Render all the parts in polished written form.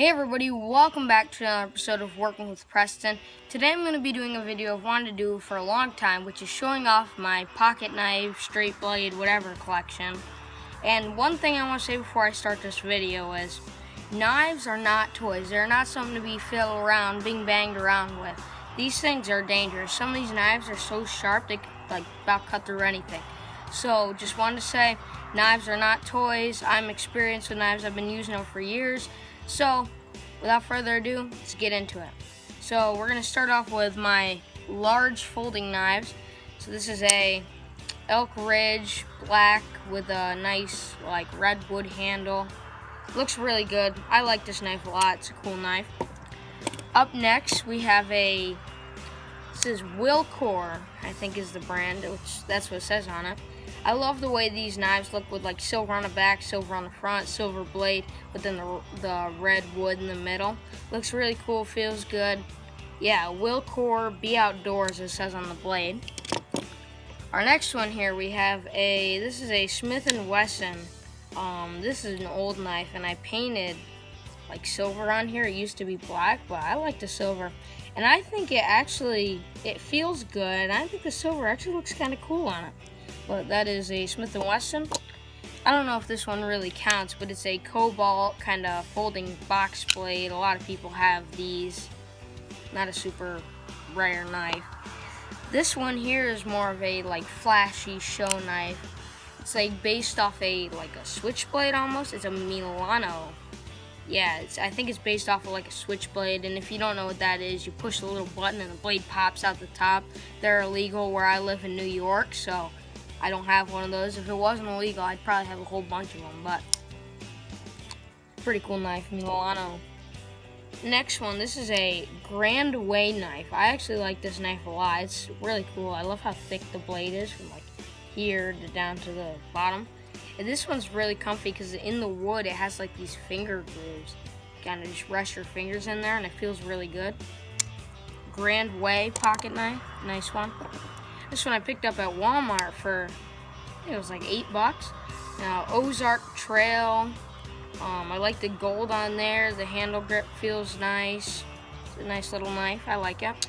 Hey everybody, welcome back to another episode of Working with Preston. Today I'm going to be doing a video I've wanted to do for a long time, which is showing off my pocket knife, straight blade, whatever collection. And one thing I want to say before I start this video is, knives are not toys. They're not something to be fiddled around, being banged around with. These things are dangerous. Some of these knives are so sharp they could about cut through anything. So just wanted to say, knives are not toys. I'm experienced with knives. I've been using them for years. So, without further ado, let's get into it. So, we're going to start off with my large folding knives. So, this is a Elk Ridge black with a nice, red wood handle. Looks really good. I like this knife a lot. It's a cool knife. Up next, we have this is Wilcor, I think is the brand, which that's what it says on it. I love the way these knives look with silver on the back, silver on the front, silver blade, but then the red wood in the middle. Looks really cool, feels good. Yeah, Wilcor Be Outdoors, it says on the blade. Our next one here, we have this is a Smith & Wesson. This is an old knife, and I painted silver on here. It used to be black, but I like the silver. And I think it feels good. I think the silver actually looks kind of cool on it. But that is a Smith & Wesson. I don't know if this one really counts, but it's a cobalt kind of folding box blade. A lot of people have these. Not a super rare knife. This one here is more of a flashy show knife. It's based off a switchblade almost. It's a Milano. Yeah, I think it's based off of a switchblade, and if you don't know what that is, you push the little button and the blade pops out the top. They're illegal where I live in New York, so I don't have one of those. If it wasn't illegal, I'd probably have a whole bunch of them, but pretty cool knife, Milano. Next one, this is a Grand Way knife. I actually like this knife a lot. It's really cool. I love how thick the blade is from here to down to the bottom. And this one's really comfy because in the wood it has these finger grooves. You kind of just rest your fingers in there and it feels really good. Grand Way pocket knife, nice one. This one I picked up at Walmart for, I think it was $8. Now, Ozark Trail. I like the gold on there. The handle grip feels nice. It's a nice little knife. I like it.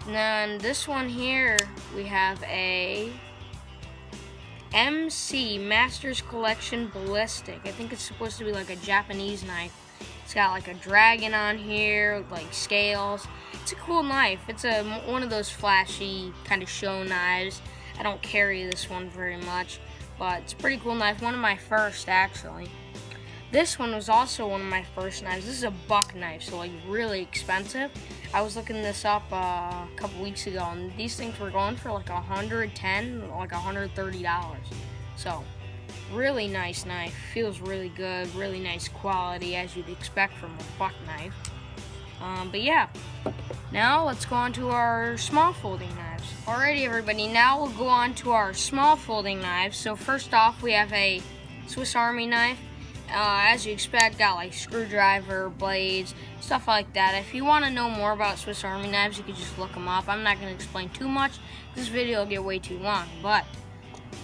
And then this one here, we have a MC Masters Collection Ballistic. I think it's supposed to be a Japanese knife. It's got a dragon on here with scales. It's a cool knife. It's one of those flashy kind of show knives. I don't carry this one very much, but it's a pretty cool knife. One of my first, actually. This one was also one of my first knives. This is a buck knife, so really expensive. I was looking this up a couple weeks ago, and these things were going for $110, $130. So, really nice knife. Feels really good. Really nice quality, as you'd expect from a buck knife. But yeah, now let's go on to our small folding knives. Alrighty, everybody. Now we'll go on to our small folding knives. So first off, we have a Swiss Army knife. As you expect, got screwdriver, blades, stuff like that. If you want to know more about Swiss Army knives, you can just look them up. I'm not going to explain too much. This video will get way too long. But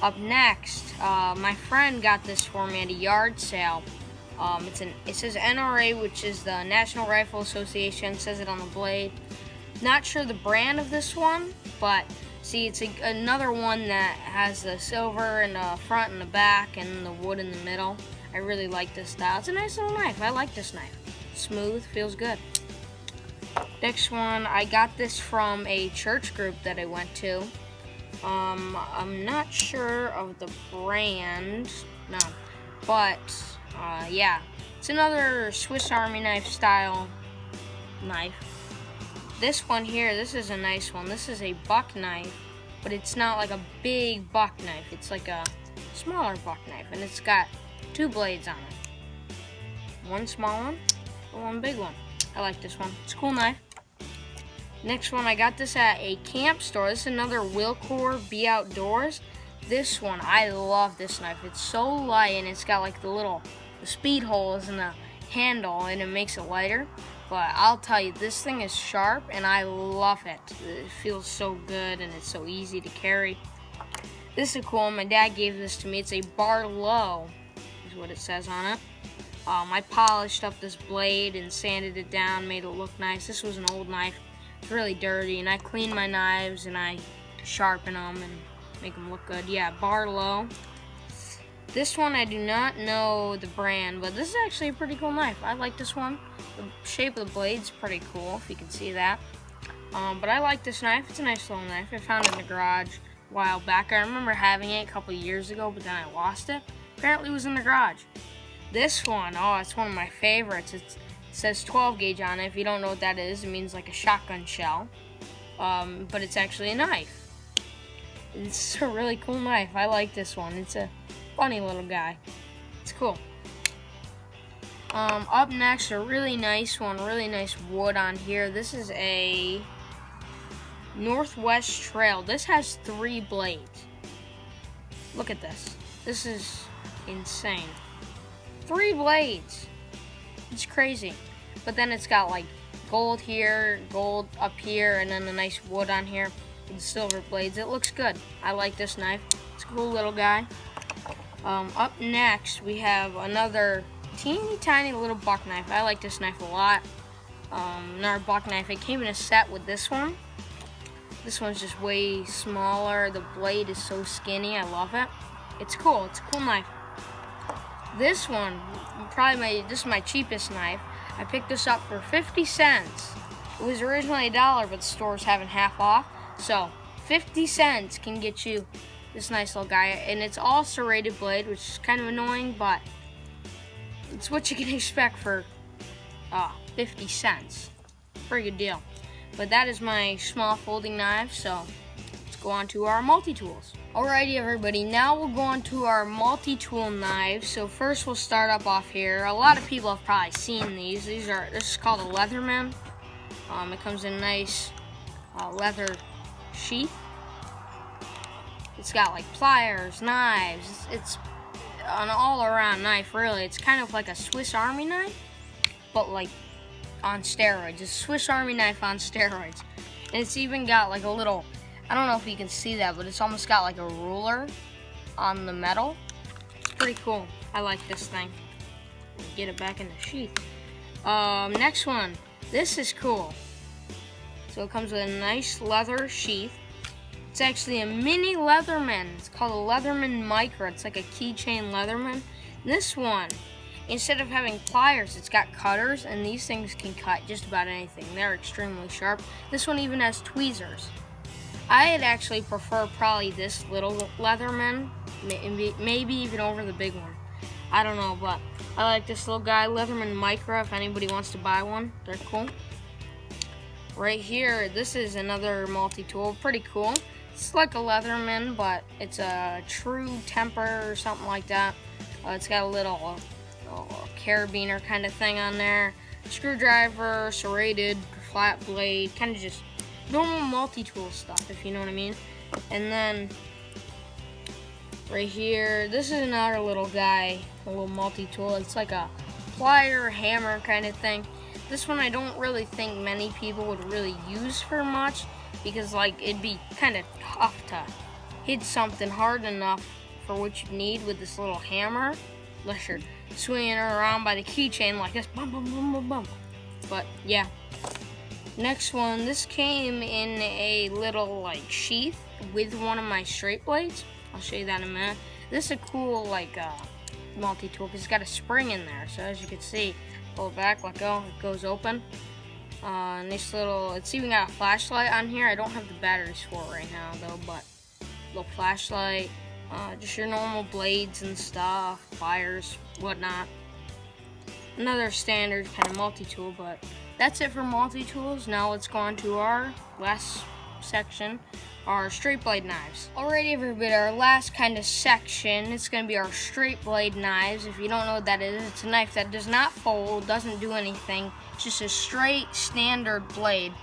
up next, my friend got this for me at a yard sale. It says NRA, which is the National Rifle Association. It says it on the blade. Not sure the brand of this one, but see, it's another one that has the silver in the front and the back and the wood in the middle. I really like this style. It's a nice little knife. I like this knife. Smooth, feels good. Next one, I got this from a church group that I went to. I'm not sure of the brand, no, but yeah, it's another Swiss Army knife style knife. This one here, this is a nice one. This is a buck knife, but it's not a big buck knife. It's a smaller buck knife, and it's got 2 blades on it. One small one and one big one. I like this one. It's a cool knife. Next one, I got this at a camp store. This is another Wilcor Be Outdoors. This one, I love this knife. It's so light, and it's got the speed holes in the handle, and it makes it lighter. But I'll tell you, this thing is sharp, and I love it. It feels so good, and it's so easy to carry. This is cool. My dad gave this to me. It's a Barlow, is what it says on it. I polished up this blade and sanded it down, made it look nice. This was an old knife. It's really dirty, and I clean my knives and I sharpen them and make them look good. Yeah, Barlow. This one I do not know the brand, but this is actually a pretty cool knife. I like this one. The shape of the blade's pretty cool, if you can see that. But I like this knife. It's a nice little knife. I found it in the garage a while back. I remember having it a couple years ago, but then I lost it. Apparently it was in the garage. This one, oh, it's one of my favorites. It says 12 gauge on it. If you don't know what that is, it means like a shotgun shell. But it's actually a knife. It's a really cool knife. I like this one. It's a funny little guy. It's cool. Up next, a really nice one, really nice wood on here. This is a Northwest Trail. This has 3 blades. Look at this. This is insane. 3 blades. It's crazy. But then it's got like gold here, gold up here, and then a nice wood on here with silver blades. It looks good. I like this knife. It's a cool little guy. Up next, we have another teeny tiny little buck knife. I like this knife a lot. Another buck knife. It came in a set with this one. This one's just way smaller. The blade is so skinny. I love it. It's cool. It's a cool knife. This one, this is my cheapest knife. I picked this up for 50 cents. It was originally $1, but the store's having half off. So 50 cents can get you this nice little guy, and it's all serrated blade, which is kind of annoying, but it's what you can expect for 50 cents. Pretty good deal. But that is my small folding knife, so let's go on to our multi-tools. Alrighty everybody, now we'll go on to our multi-tool knives. So first we'll start up off here. A lot of people have probably seen these. This is called a Leatherman. It comes in a nice leather sheath. It's got like pliers, knives. It's an all-around knife, really. It's kind of like a Swiss Army knife, but like on steroids. It's a Swiss Army knife on steroids. And it's even got like a little, I don't know if you can see that, but it's almost got like a ruler on the metal. It's pretty cool. I like this thing. Get it back in the sheath. Next one. This is cool. So it comes with a nice leather sheath. It's actually a mini Leatherman. It's called a Leatherman Micro. It's like a keychain Leatherman. This one, instead of having pliers, it's got cutters, and these things can cut just about anything. They're extremely sharp. This one even has tweezers. I'd actually prefer probably this little Leatherman, maybe even over the big one. I don't know, but I like this little guy, Leatherman Micro, if anybody wants to buy one. They're cool. Right here, this is another multi-tool, pretty cool. It's like a Leatherman, but it's a true temper or something like that. It's got a little carabiner kind of thing on there. Screwdriver, serrated, flat blade, kind of just normal multi-tool stuff, if you know what I mean. And then right here, this is another little guy, a little multi-tool. It's like a plier, hammer kind of thing. This one I don't really think many people would really use for much, because like it'd be kind of tough to hit something hard enough for what you need with this little hammer, unless you're swinging it around by the keychain like this, bum bum bum bum bum. But yeah. Next one, this came in a little like sheath with one of my straight blades. I'll show you that in a minute. This is a cool like multi-tool because it's got a spring in there. So as you can see, pull it back, let go, it goes open. Nice little, it's even got a flashlight on here. I don't have the batteries for it right now though, but little flashlight, just your normal blades and stuff, pliers, whatnot. Another standard kind of multi-tool, but that's it for multi-tools. Now let's go on to our last section, our straight blade knives. Alrighty everybody, our last kind of section, it's going to be our straight blade knives. If you don't know what that is, it's a knife that does not fold, doesn't do anything. It's just a straight standard blade.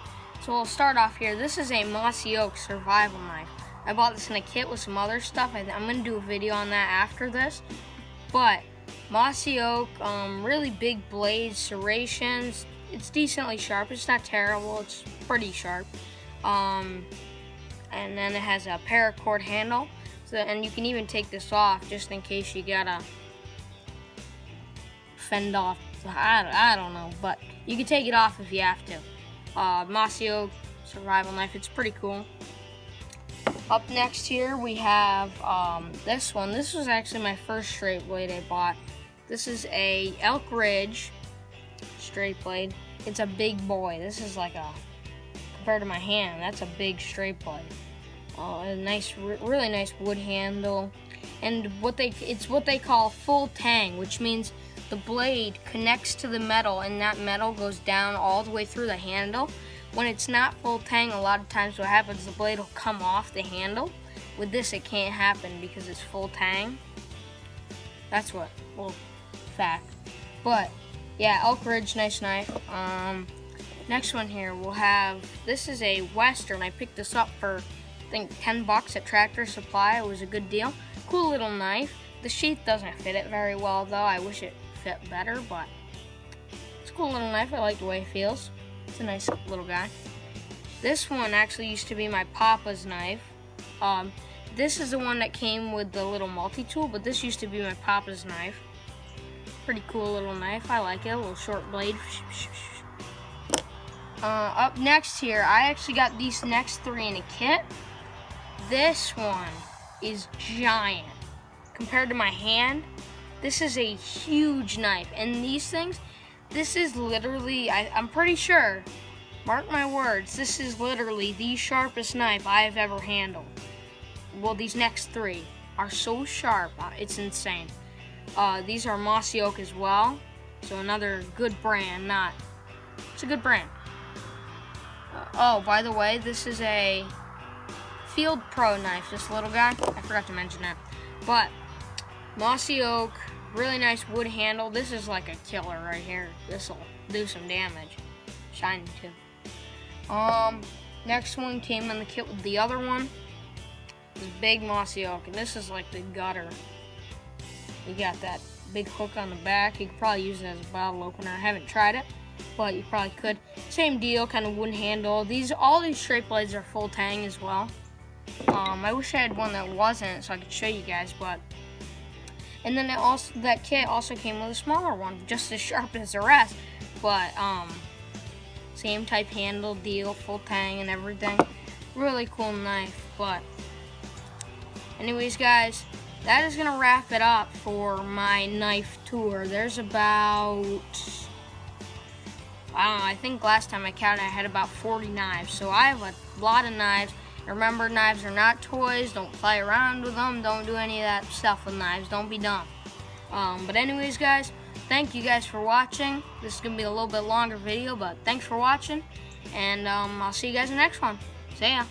So we'll start off here. This is a Mossy Oak survival knife. I bought this in a kit with some other stuff. I'm going to do a video on that after this. But Mossy Oak, really big blades, serrations. It's decently sharp. It's not terrible. It's pretty sharp. And then it has a paracord handle. So, and you can even take this off just in case you gotta fend off. I don't know, but you can take it off if you have to. Mossy oak survival knife. It's pretty cool. Up next here we have this one. This was actually my first straight blade I bought. This is a Elk Ridge straight blade. It's a big boy. This is like compared to my hand, that's a big straight blade. A nice, really nice wood handle, and it's what they call full tang, which means the blade connects to the metal, and that metal goes down all the way through the handle. When it's not full tang, a lot of times what happens, the blade will come off the handle. With this, it can't happen because it's full tang. That's what, well, fact. But yeah, Elk Ridge, nice knife. Next one here, we'll have, this is a Western. I picked this up for, I think, 10 bucks at Tractor Supply. It was a good deal. Cool little knife. The sheath doesn't fit it very well, though. I wish it fit better, but it's a cool little knife. I like the way it feels. It's a nice little guy. This one actually used to be my papa's knife. This is the one that came with the little multi-tool, but this used to be my papa's knife. Pretty cool little knife. I like it. A little short blade. Up next here, I actually got these next three in a kit. This one is giant. Compared to my hand, this is a huge knife. And these things, this is literally, I'm pretty sure, mark my words, this is literally the sharpest knife I've ever handled. Well, these next three are so sharp, it's insane. These are Mossy Oak as well, so another good brand, it's a good brand. Oh, by the way, this is a Field Pro knife, this little guy. I forgot to mention that. But Mossy Oak, really nice wood handle. This is like a killer right here. This will do some damage. Shiny too. Next one came in the kit with the other one. This big Mossy Oak, and this is like the gutter. You got that big hook on the back. You could probably use it as a bottle opener. I haven't tried it, but you probably could. Same deal, kind of wooden handle. All these straight blades are full tang as well. I wish I had one that wasn't, so I could show you guys. And then that kit also came with a smaller one, just as sharp as the rest. But same type handle deal, full tang and everything. Really cool knife. But anyways, guys, that is gonna wrap it up for my knife tour. There's about, I don't know, I think last time I counted I had about 40 knives. So I have a lot of knives. Remember, knives are not toys. Don't play around with them. Don't do any of that stuff with knives. Don't be dumb. But anyways, guys, thank you guys for watching. This is gonna be a little bit longer video, but thanks for watching. And I'll see you guys in the next one. See ya.